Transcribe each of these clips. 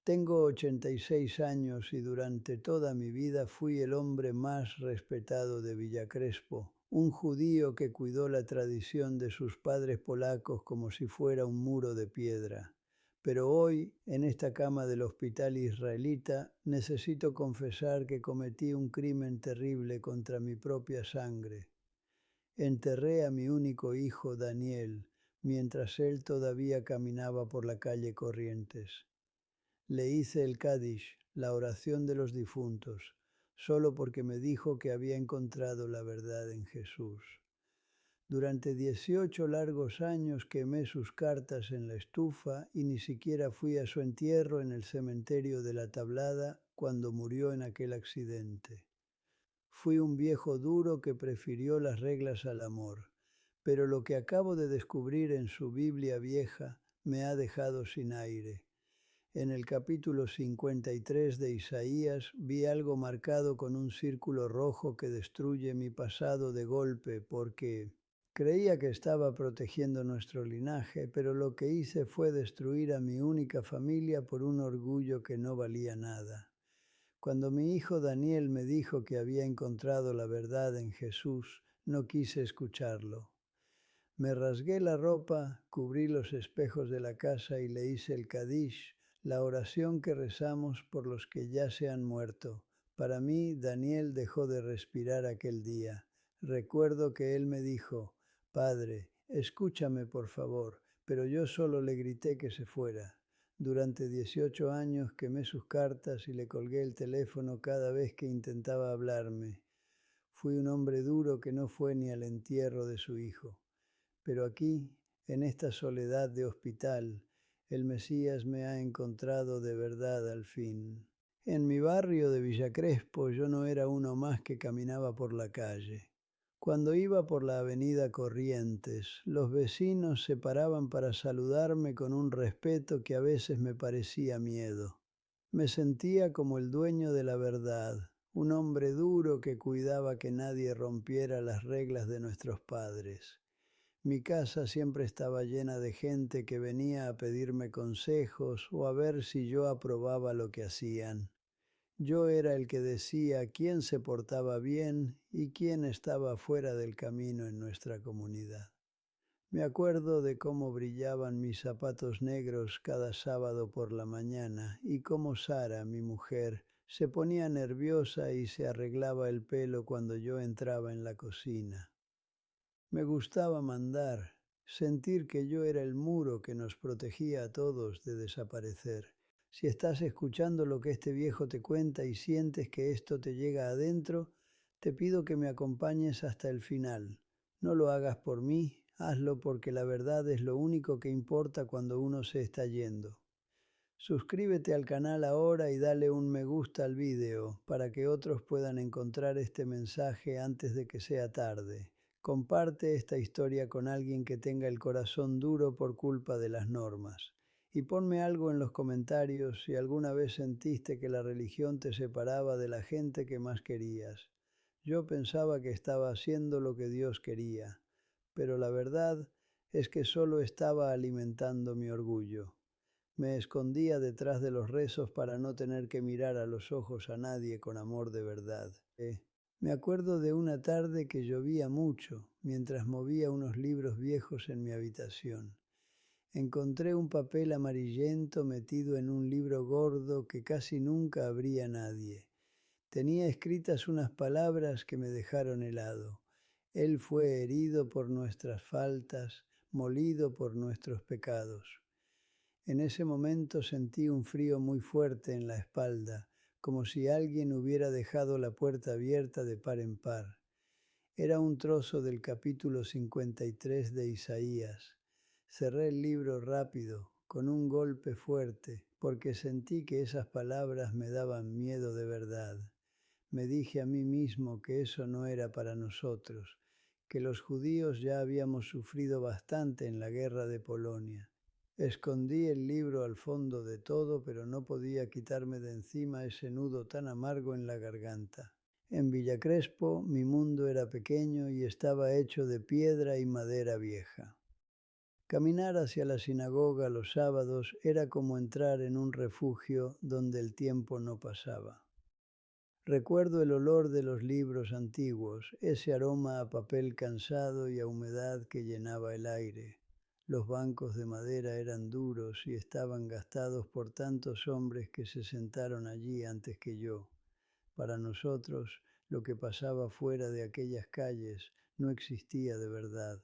Tengo 86 años y durante toda mi vida fui el hombre más respetado de Villa Crespo, un judío que cuidó la tradición de sus padres polacos como si fuera un muro de piedra. Pero hoy, en esta cama del hospital israelita, necesito confesar que cometí un crimen terrible contra mi propia sangre. Enterré a mi único hijo, Daniel, mientras él todavía caminaba por la calle Corrientes. Le hice el Kadish, la oración de los difuntos, solo porque me dijo que había encontrado la verdad en Jesús. Durante 18 largos años quemé sus cartas en la estufa y ni siquiera fui a su entierro en el cementerio de la Tablada cuando murió en aquel accidente. Fui un viejo duro que prefirió las reglas al amor, pero lo que acabo de descubrir en su Biblia vieja me ha dejado sin aire. En el capítulo 53 de Isaías vi algo marcado con un círculo rojo que destruye mi pasado de golpe porque creía que estaba protegiendo nuestro linaje, pero lo que hice fue destruir a mi única familia por un orgullo que no valía nada. Cuando mi hijo Daniel me dijo que había encontrado la verdad en Jesús, no quise escucharlo. Me rasgué la ropa, cubrí los espejos de la casa y le hice el Kadish, la oración que rezamos por los que ya se han muerto. Para mí, Daniel dejó de respirar aquel día. Recuerdo que él me dijo: Padre, escúchame por favor, pero yo solo le grité que se fuera. Durante 18 años quemé sus cartas y le colgué el teléfono cada vez que intentaba hablarme. Fui un hombre duro que no fue ni al entierro de su hijo. Pero aquí, en esta soledad de hospital, el Mesías me ha encontrado de verdad al fin. En mi barrio de Villa Crespo yo no era uno más que caminaba por la calle. Cuando iba por la avenida Corrientes, los vecinos se paraban para saludarme con un respeto que a veces me parecía miedo. Me sentía como el dueño de la verdad, un hombre duro que cuidaba que nadie rompiera las reglas de nuestros padres. Mi casa siempre estaba llena de gente que venía a pedirme consejos o a ver si yo aprobaba lo que hacían. Yo era el que decía quién se portaba bien y quién estaba fuera del camino en nuestra comunidad. Me acuerdo de cómo brillaban mis zapatos negros cada sábado por la mañana y cómo Sara, mi mujer, se ponía nerviosa y se arreglaba el pelo cuando yo entraba en la cocina. Me gustaba mandar, sentir que yo era el muro que nos protegía a todos de desaparecer. Si estás escuchando lo que este viejo te cuenta y sientes que esto te llega adentro, te pido que me acompañes hasta el final. No lo hagas por mí, hazlo porque la verdad es lo único que importa cuando uno se está yendo. Suscríbete al canal ahora y dale un me gusta al video para que otros puedan encontrar este mensaje antes de que sea tarde. Comparte esta historia con alguien que tenga el corazón duro por culpa de las normas. Y ponme algo en los comentarios si alguna vez sentiste que la religión te separaba de la gente que más querías. Yo pensaba que estaba haciendo lo que Dios quería, pero la verdad es que solo estaba alimentando mi orgullo. Me escondía detrás de los rezos para no tener que mirar a los ojos a nadie con amor de verdad. Me acuerdo de una tarde que llovía mucho mientras movía unos libros viejos en mi habitación. Encontré un papel amarillento metido en un libro gordo que casi nunca abría nadie. Tenía escritas unas palabras que me dejaron helado. Él fue herido por nuestras faltas, molido por nuestros pecados. En ese momento sentí un frío muy fuerte en la espalda, como si alguien hubiera dejado la puerta abierta de par en par. Era un trozo del capítulo 53 de Isaías. Cerré el libro rápido, con un golpe fuerte, porque sentí que esas palabras me daban miedo de verdad. Me dije a mí mismo que eso no era para nosotros, que los judíos ya habíamos sufrido bastante en la guerra de Polonia. Escondí el libro al fondo de todo, pero no podía quitarme de encima ese nudo tan amargo en la garganta. En Villa Crespo mi mundo era pequeño y estaba hecho de piedra y madera vieja. Caminar hacia la sinagoga los sábados era como entrar en un refugio donde el tiempo no pasaba. Recuerdo el olor de los libros antiguos, ese aroma a papel cansado y a humedad que llenaba el aire. Los bancos de madera eran duros y estaban gastados por tantos hombres que se sentaron allí antes que yo. Para nosotros, lo que pasaba fuera de aquellas calles no existía de verdad.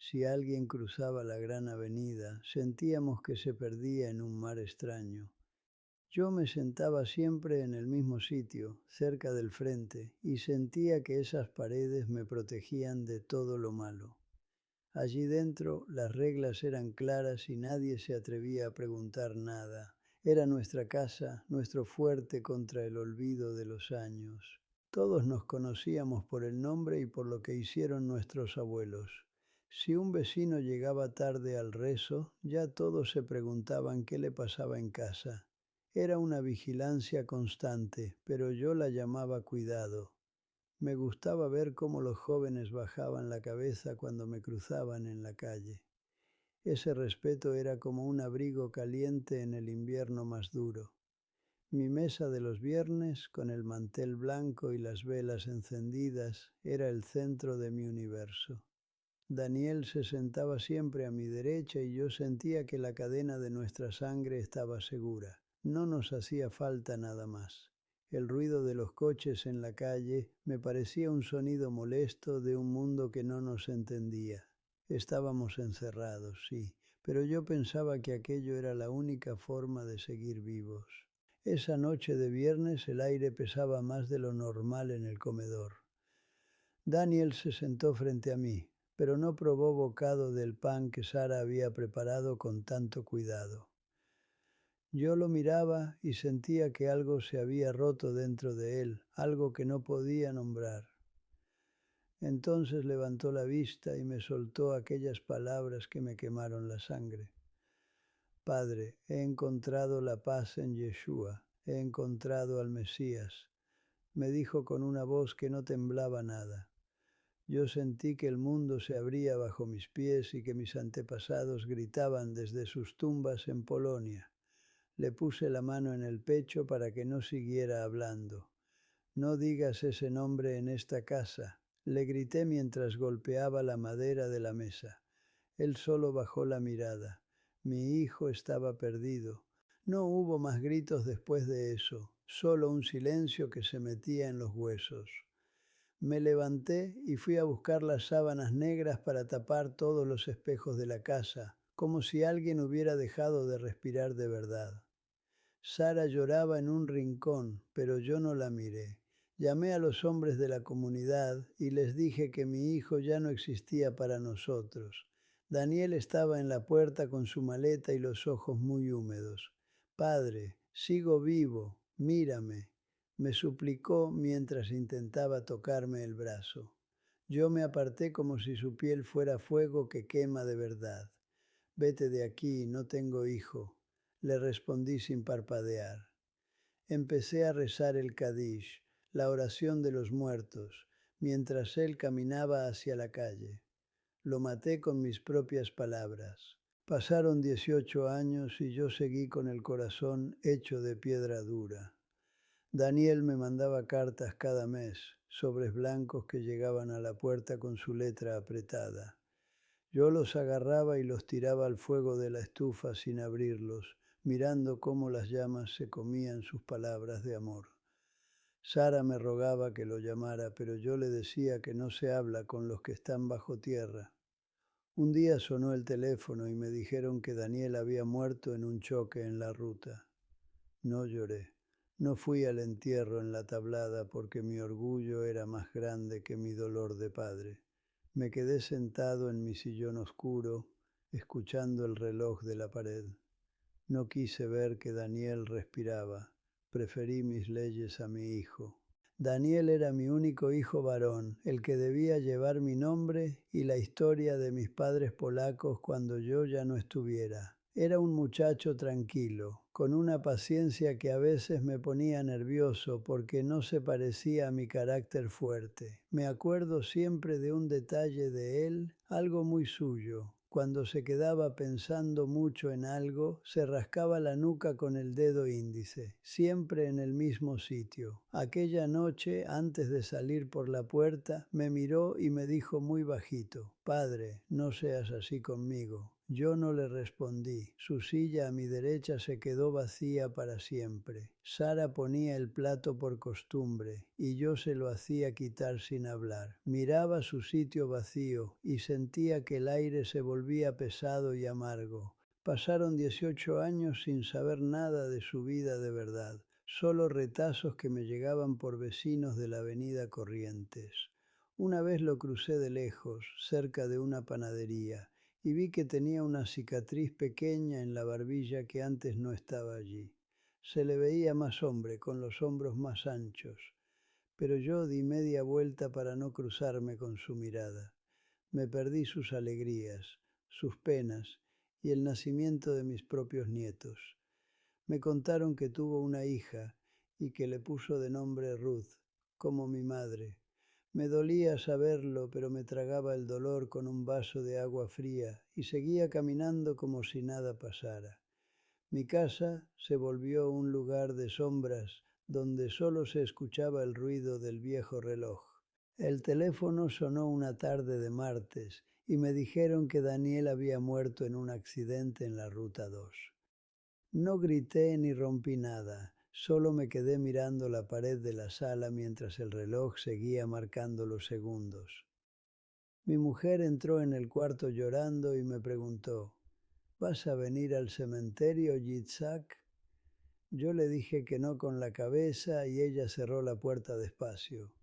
Si alguien cruzaba la gran avenida, sentíamos que se perdía en un mar extraño. Yo me sentaba siempre en el mismo sitio, cerca del frente, y sentía que esas paredes me protegían de todo lo malo. Allí dentro las reglas eran claras y nadie se atrevía a preguntar nada. Era nuestra casa, nuestro fuerte contra el olvido de los años. Todos nos conocíamos por el nombre y por lo que hicieron nuestros abuelos. Si un vecino llegaba tarde al rezo, ya todos se preguntaban qué le pasaba en casa. Era una vigilancia constante, pero yo la llamaba cuidado. Me gustaba ver cómo los jóvenes bajaban la cabeza cuando me cruzaban en la calle. Ese respeto era como un abrigo caliente en el invierno más duro. Mi mesa de los viernes, con el mantel blanco y las velas encendidas, era el centro de mi universo. Daniel se sentaba siempre a mi derecha y yo sentía que la cadena de nuestra sangre estaba segura. No nos hacía falta nada más. El ruido de los coches en la calle me parecía un sonido molesto de un mundo que no nos entendía. Estábamos encerrados, sí, pero yo pensaba que aquello era la única forma de seguir vivos. Esa noche de viernes el aire pesaba más de lo normal en el comedor. Daniel se sentó frente a mí, pero no probó bocado del pan que Sara había preparado con tanto cuidado. Yo lo miraba y sentía que algo se había roto dentro de él, algo que no podía nombrar. Entonces levantó la vista y me soltó aquellas palabras que me quemaron la sangre. Padre, he encontrado la paz en Yeshua, he encontrado al Mesías, me dijo con una voz que no temblaba nada. Yo sentí que el mundo se abría bajo mis pies y que mis antepasados gritaban desde sus tumbas en Polonia. Le puse la mano en el pecho para que no siguiera hablando. No digas ese nombre en esta casa, le grité mientras golpeaba la madera de la mesa. Él solo bajó la mirada. Mi hijo estaba perdido. No hubo más gritos después de eso, solo un silencio que se metía en los huesos. Me levanté y fui a buscar las sábanas negras para tapar todos los espejos de la casa, como si alguien hubiera dejado de respirar de verdad. Sara lloraba en un rincón, pero yo no la miré. Llamé a los hombres de la comunidad y les dije que mi hijo ya no existía para nosotros. Daniel estaba en la puerta con su maleta y los ojos muy húmedos. Padre, sigo vivo, mírame, me suplicó mientras intentaba tocarme el brazo. Yo me aparté como si su piel fuera fuego que quema de verdad. Vete de aquí, no tengo hijo, le respondí sin parpadear. Empecé a rezar el Kadish, la oración de los muertos, mientras él caminaba hacia la calle. Lo maté con mis propias palabras. Pasaron 18 años y yo seguí con el corazón hecho de piedra dura. Daniel me mandaba cartas cada mes, sobres blancos que llegaban a la puerta con su letra apretada. Yo los agarraba y los tiraba al fuego de la estufa sin abrirlos, mirando cómo las llamas se comían sus palabras de amor. Sara me rogaba que lo llamara, pero yo le decía que no se habla con los que están bajo tierra. Un día sonó el teléfono y me dijeron que Daniel había muerto en un choque en la ruta. No lloré. No fui al entierro en la tablada porque mi orgullo era más grande que mi dolor de padre. Me quedé sentado en mi sillón oscuro, escuchando el reloj de la pared. No quise ver que Daniel respiraba. Preferí mis leyes a mi hijo. Daniel era mi único hijo varón, el que debía llevar mi nombre y la historia de mis padres polacos cuando yo ya no estuviera. Era un muchacho tranquilo, con una paciencia que a veces me ponía nervioso porque no se parecía a mi carácter fuerte. Me acuerdo siempre de un detalle de él, algo muy suyo. Cuando se quedaba pensando mucho en algo, se rascaba la nuca con el dedo índice, siempre en el mismo sitio. Aquella noche, antes de salir por la puerta, me miró y me dijo muy bajito: «Padre, no seas así conmigo». Yo no le respondí. Su silla a mi derecha se quedó vacía para siempre. Sara ponía el plato por costumbre y yo se lo hacía quitar sin hablar. Miraba su sitio vacío y sentía que el aire se volvía pesado y amargo. Pasaron 18 años sin saber nada de su vida de verdad, solo retazos que me llegaban por vecinos de la avenida Corrientes. Una vez lo crucé de lejos, cerca de una panadería, y vi que tenía una cicatriz pequeña en la barbilla que antes no estaba allí. Se le veía más hombre, con los hombros más anchos, pero yo di media vuelta para no cruzarme con su mirada. Me perdí sus alegrías, sus penas y el nacimiento de mis propios nietos. Me contaron que tuvo una hija y que le puso de nombre Ruth, como mi madre. Me dolía saberlo, pero me tragaba el dolor con un vaso de agua fría y seguía caminando como si nada pasara. Mi casa se volvió un lugar de sombras donde solo se escuchaba el ruido del viejo reloj. El teléfono sonó una tarde de martes y me dijeron que Daniel había muerto en un accidente en la Ruta 2. No grité ni rompí nada, solo me quedé mirando la pared de la sala mientras el reloj seguía marcando los segundos. Mi mujer entró en el cuarto llorando y me preguntó: «¿Vas a venir al cementerio, Yitzhak?». Yo le dije que no con la cabeza y ella cerró la puerta despacio.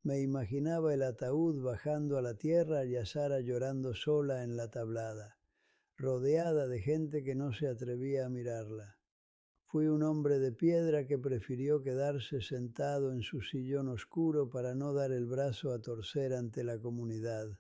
Me imaginaba el ataúd bajando a la tierra y a Sara llorando sola en la tablada, rodeada de gente que no se atrevía a mirarla. Fui un hombre de piedra que prefirió quedarse sentado en su sillón oscuro para no dar el brazo a torcer ante la comunidad.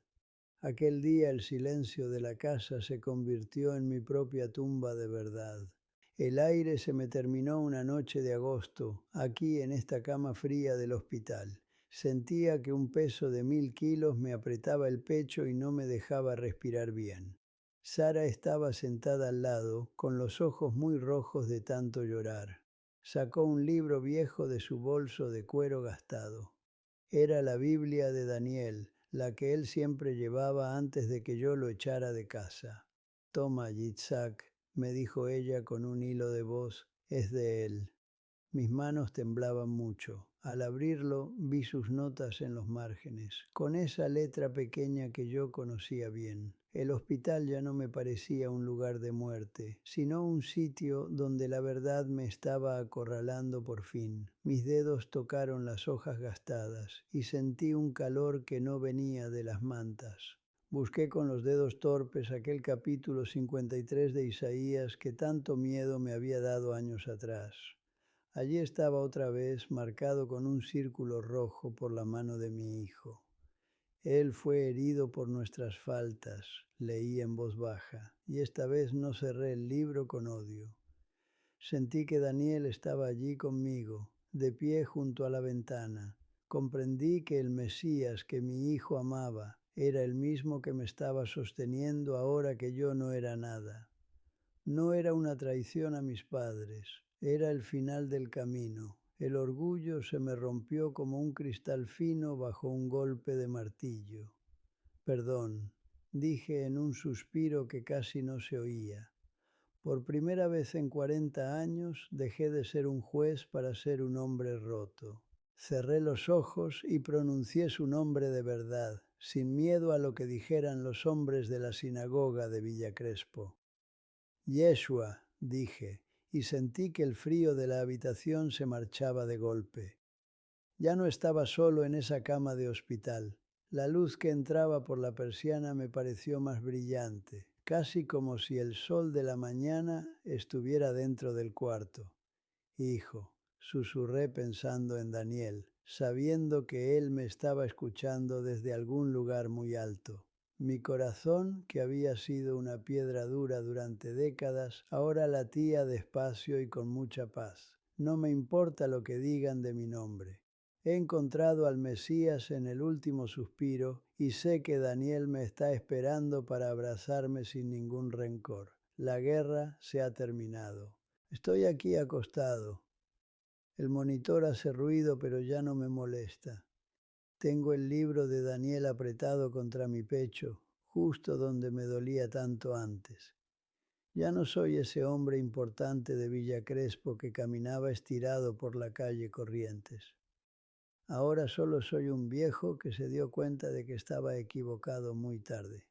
Aquel día el silencio de la casa se convirtió en mi propia tumba de verdad. El aire se me terminó una noche de agosto, aquí en esta cama fría del hospital. Sentía que un peso de 1000 kilos me apretaba el pecho y no me dejaba respirar bien. Sara estaba sentada al lado, con los ojos muy rojos de tanto llorar. Sacó un libro viejo de su bolso de cuero gastado. Era la Biblia de Daniel, la que él siempre llevaba antes de que yo lo echara de casa. «Toma, Yitzhak», me dijo ella con un hilo de voz, «es de él». Mis manos temblaban mucho. Al abrirlo vi sus notas en los márgenes, con esa letra pequeña que yo conocía bien. El hospital ya no me parecía un lugar de muerte, sino un sitio donde la verdad me estaba acorralando por fin. Mis dedos tocaron las hojas gastadas y sentí un calor que no venía de las mantas. Busqué con los dedos torpes aquel capítulo 53 de Isaías que tanto miedo me había dado años atrás. Allí estaba otra vez, marcado con un círculo rojo por la mano de mi hijo. Él fue herido por nuestras faltas, leí en voz baja, y esta vez no cerré el libro con odio. Sentí que Daniel estaba allí conmigo, de pie junto a la ventana. Comprendí que el Mesías que mi hijo amaba era el mismo que me estaba sosteniendo ahora que yo no era nada. No era una traición a mis padres, era el final del camino. El orgullo se me rompió como un cristal fino bajo un golpe de martillo. «Perdón», dije en un suspiro que casi no se oía. Por primera vez en 40 años dejé de ser un juez para ser un hombre roto. Cerré los ojos y pronuncié su nombre de verdad, sin miedo a lo que dijeran los hombres de la sinagoga de Villa Crespo. «Yeshua», dije, y sentí que el frío de la habitación se marchaba de golpe. Ya no estaba solo en esa cama de hospital. La luz que entraba por la persiana me pareció más brillante, casi como si el sol de la mañana estuviera dentro del cuarto. «Hijo», susurré pensando en Daniel, sabiendo que él me estaba escuchando desde algún lugar muy alto. Mi corazón, que había sido una piedra dura durante décadas, ahora latía despacio y con mucha paz. No me importa lo que digan de mi nombre. He encontrado al Mesías en el último suspiro y sé que Daniel me está esperando para abrazarme sin ningún rencor. La guerra se ha terminado. Estoy aquí acostado. El monitor hace ruido, pero ya no me molesta. Tengo el libro de Daniel apretado contra mi pecho, justo donde me dolía tanto antes. Ya no soy ese hombre importante de Villa Crespo que caminaba estirado por la calle Corrientes. Ahora solo soy un viejo que se dio cuenta de que estaba equivocado muy tarde.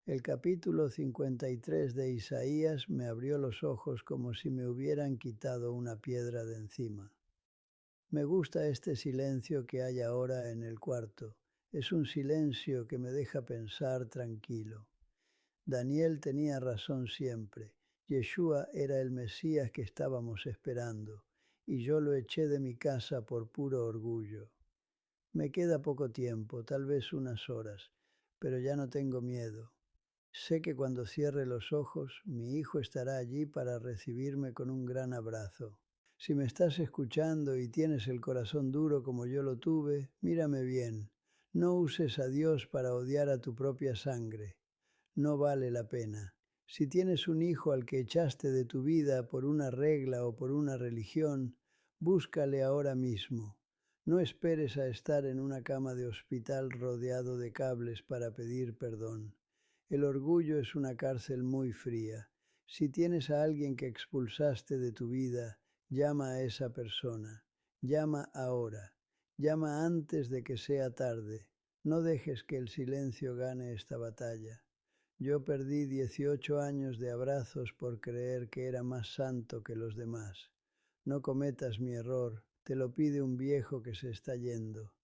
El capítulo 53 de Isaías me abrió los ojos como si me hubieran quitado una piedra de encima. Me gusta este silencio que hay ahora en el cuarto. Es un silencio que me deja pensar tranquilo. Daniel tenía razón siempre. Yeshua era el Mesías que estábamos esperando, y yo lo eché de mi casa por puro orgullo. Me queda poco tiempo, tal vez unas horas, pero ya no tengo miedo. Sé que cuando cierre los ojos, mi hijo estará allí para recibirme con un gran abrazo. Si me estás escuchando y tienes el corazón duro como yo lo tuve, mírame bien. No uses a Dios para odiar a tu propia sangre. No vale la pena. Si tienes un hijo al que echaste de tu vida por una regla o por una religión, búscale ahora mismo. No esperes a estar en una cama de hospital rodeado de cables para pedir perdón. El orgullo es una cárcel muy fría. Si tienes a alguien que expulsaste de tu vida, llama a esa persona. Llama ahora. Llama antes de que sea tarde. No dejes que el silencio gane esta batalla. Yo perdí 18 años de abrazos por creer que era más santo que los demás. No cometas mi error, te lo pide un viejo que se está yendo.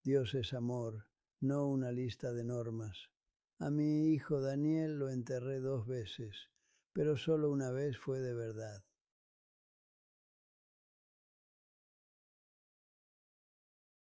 Dios es amor, no una lista de normas. A mi hijo Daniel lo enterré 2 veces, pero solo una vez fue de verdad.